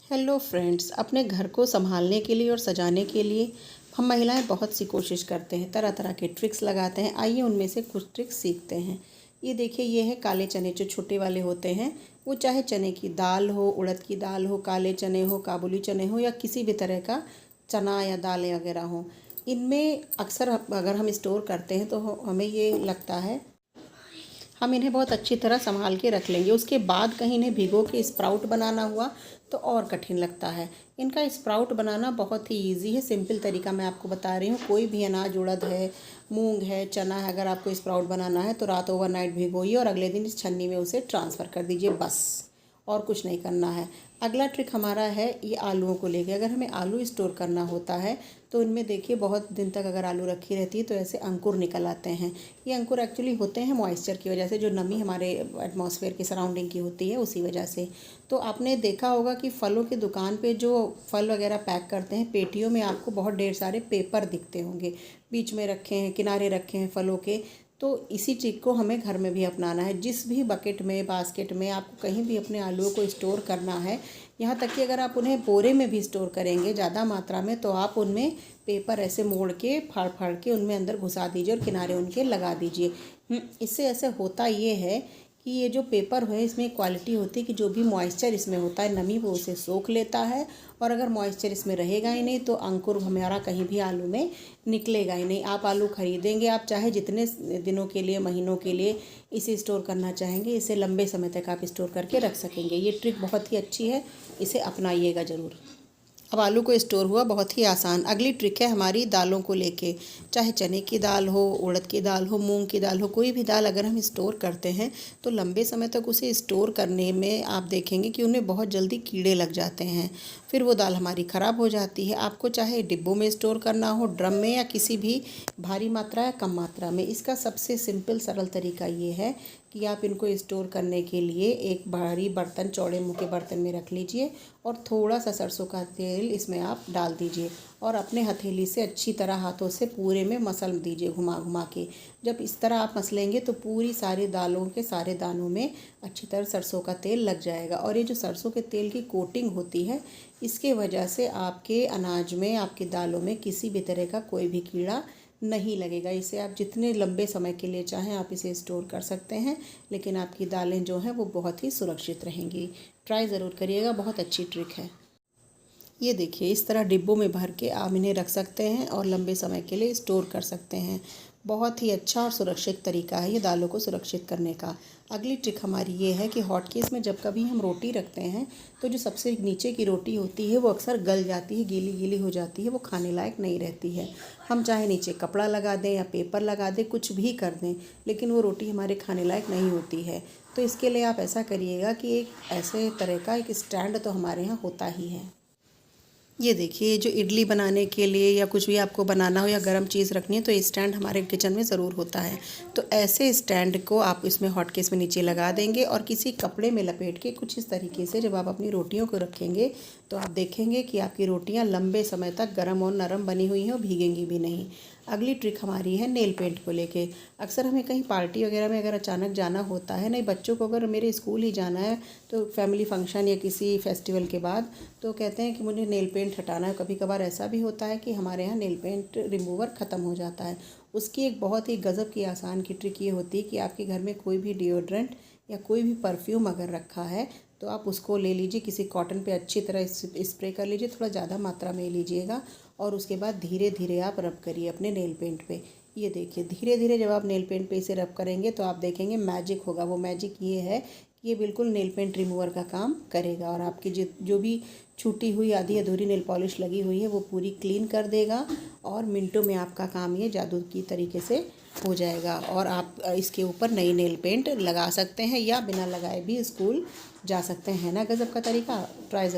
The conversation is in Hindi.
हेलो फ्रेंड्स, अपने घर को संभालने के लिए और सजाने के लिए हम महिलाएं बहुत सी कोशिश करते हैं, तरह तरह के ट्रिक्स लगाते हैं। आइए उनमें से कुछ ट्रिक्स सीखते हैं। ये देखिए, ये है काले चने जो छोटे वाले होते हैं। वो चाहे चने की दाल हो, उड़द की दाल हो, काले चने हो, काबुली चने हो या किसी भी तरह का चना या दालें वगैरह हो, इनमें अक्सर अगर हम स्टोर करते हैं तो हमें ये लगता है हम इन्हें बहुत अच्छी तरह संभाल के रख लेंगे। उसके बाद कहीं इन्हें भिगो के स्प्राउट बनाना हुआ तो और कठिन लगता है। इनका स्प्राउट बनाना बहुत ही इजी है, सिंपल तरीका मैं आपको बता रही हूँ। कोई भी अनाज, उड़द है, मूंग है, चना है, अगर आपको स्प्राउट बनाना है तो रात ओवरनाइट भिगोइए और अगले दिन इस छन्नी में उसे ट्रांसफ़र कर दीजिए, बस और कुछ नहीं करना है। अगला ट्रिक हमारा है ये आलूओं को लेके। अगर हमें आलू स्टोर करना होता है तो इनमें देखिए बहुत दिन तक अगर आलू रखी रहती है तो ऐसे अंकुर निकल आते हैं। ये अंकुर एक्चुअली होते हैं मॉइस्चर की वजह से, जो नमी हमारे एटमॉस्फेयर की सराउंडिंग की होती है उसी वजह से। तो आपने देखा होगा कि फलों की दुकान पे जो फल वगैरह पैक करते हैं, पेटियों में आपको बहुत ढेर सारे पेपर दिखते होंगे, बीच में रखे हैं, किनारे रखे हैं फलों के। तो इसी ट्रिक को हमें घर में भी अपनाना है। जिस भी बकेट में, बास्केट में आपको कहीं भी अपने आलूओं को स्टोर करना है, यहाँ तक कि अगर आप उन्हें बोरे में भी स्टोर करेंगे ज़्यादा मात्रा में, तो आप उनमें पेपर ऐसे मोड़ के, फाड़ फाड़ के उनमें अंदर घुसा दीजिए और किनारे उनके लगा दीजिए। इससे ऐसे होता ये है कि ये जो पेपर है इसमें क्वालिटी होती है कि जो भी मॉइस्चर इसमें होता है, नमी, वो उसे सोख लेता है। और अगर मॉइस्चर इसमें रहेगा ही नहीं तो अंकुर हमारा कहीं भी आलू में निकलेगा ही नहीं। आप आलू खरीदेंगे, आप चाहे जितने दिनों के लिए, महीनों के लिए इसे स्टोर करना चाहेंगे, इसे लंबे समय तक आप स्टोर करके रख सकेंगे। ये ट्रिक बहुत ही अच्छी है, इसे अपनाइएगा ज़रूर। अब आलू को स्टोर हुआ बहुत ही आसान। अगली ट्रिक है हमारी दालों को लेके। चाहे चने की दाल हो, उड़द की दाल हो, मूंग की दाल हो, कोई भी दाल अगर हम स्टोर करते हैं तो लंबे समय तक उसे स्टोर करने में आप देखेंगे कि उनमें बहुत जल्दी कीड़े लग जाते हैं। फिर वो दाल हमारी ख़राब हो जाती है। आपको चाहे डिब्बों में स्टोर करना हो, ड्रम में, या किसी भी भारी मात्रा या कम मात्रा में, इसका सबसे सिंपल सरल तरीका ये है कि आप इनको स्टोर करने के लिए एक भारी बर्तन, चौड़े मुँह के बर्तन में रख लीजिए और थोड़ा सा सरसों का तेल इसमें आप डाल दीजिए और अपने हथेली से अच्छी तरह हाथों से पूरे में मसल दीजिए, घुमा घुमा के। जब इस तरह आप मसलेंगे तो पूरी सारी दालों के सारे दानों में अच्छी तरह सरसों का तेल लग जाएगा। और ये जो सरसों के तेल की कोटिंग होती है, इसके वजह से आपके अनाज में, आपकी दालों में किसी भी तरह का कोई भी कीड़ा नहीं लगेगा। इसे आप जितने लंबे समय के लिए चाहें आप इसे स्टोर कर सकते हैं, लेकिन आपकी दालें जो हैं वो बहुत ही सुरक्षित रहेंगी। ट्राई ज़रूर करिएगा, बहुत अच्छी ट्रिक है। ये देखिए, इस तरह डिब्बों में भर के आप इन्हें रख सकते हैं और लंबे समय के लिए स्टोर कर सकते हैं। बहुत ही अच्छा और सुरक्षित तरीका है ये दालों को सुरक्षित करने का। अगली ट्रिक हमारी ये है कि हॉटकेस में जब कभी हम रोटी रखते हैं तो जो सबसे नीचे की रोटी होती है वो अक्सर गल जाती है, गीली गीली हो जाती है, वो खाने लायक नहीं रहती है। हम चाहे नीचे कपड़ा लगा दें या पेपर लगा दें, कुछ भी कर दें, लेकिन वो रोटी हमारे खाने लायक नहीं होती है। तो इसके लिए आप ऐसा करिएगा कि एक ऐसे तरह का एक स्टैंड तो हमारे यहाँ होता ही है। ये देखिए, जो इडली बनाने के लिए या कुछ भी आपको बनाना हो या गर्म चीज़ रखनी है तो ये स्टैंड हमारे किचन में ज़रूर होता है। तो ऐसे स्टैंड को आप इसमें हॉटकेस में नीचे लगा देंगे और किसी कपड़े में लपेट के कुछ इस तरीके से जब आप अपनी रोटियों को रखेंगे तो आप देखेंगे कि आपकी रोटियां लंबे समय तक गर्म और नरम बनी हुई हैं और भीगेंगी भी नहीं। अगली ट्रिक हमारी है नेल पेंट को लेके। अक्सर हमें कहीं पार्टी वगैरह में अगर अचानक जाना होता है, नहीं बच्चों को अगर मेरे स्कूल ही जाना है तो फैमिली फंक्शन या किसी फेस्टिवल के बाद, तो कहते हैं कि मुझे नेल पेंट हटाना है। कभी कभार ऐसा भी होता है कि हमारे यहाँ नेल पेंट रिमूवर ख़त्म हो जाता है। उसकी एक बहुत ही गज़ब की आसान की ट्रिक ये होती है कि आपके घर में कोई भी डिओड्रेंट या कोई भी परफ्यूम अगर रखा है तो आप उसको ले लीजिए, किसी कॉटन पे अच्छी तरह स्प्रे कर लीजिए, थोड़ा ज़्यादा मात्रा में लीजिएगा और उसके बाद धीरे धीरे आप रब करिए अपने नेल पेंट पे। ये देखिए, धीरे धीरे जब आप नेल पेंट पे इसे रब करेंगे तो आप देखेंगे मैजिक होगा। वो मैजिक ये है कि ये बिल्कुल नेल पेंट रिमूवर का काम करेगा और आपकी जो भी छूटी हुई आधी अधूरी नेल पॉलिश लगी हुई है वो पूरी क्लीन कर देगा और मिनटों में आपका काम ये जादू की तरीके से हो जाएगा। और आप इसके ऊपर नई नेल पेंट लगा सकते हैं या बिना लगाए भी स्कूल जा सकते हैं। ना गज़ब का तरीका, ट्राई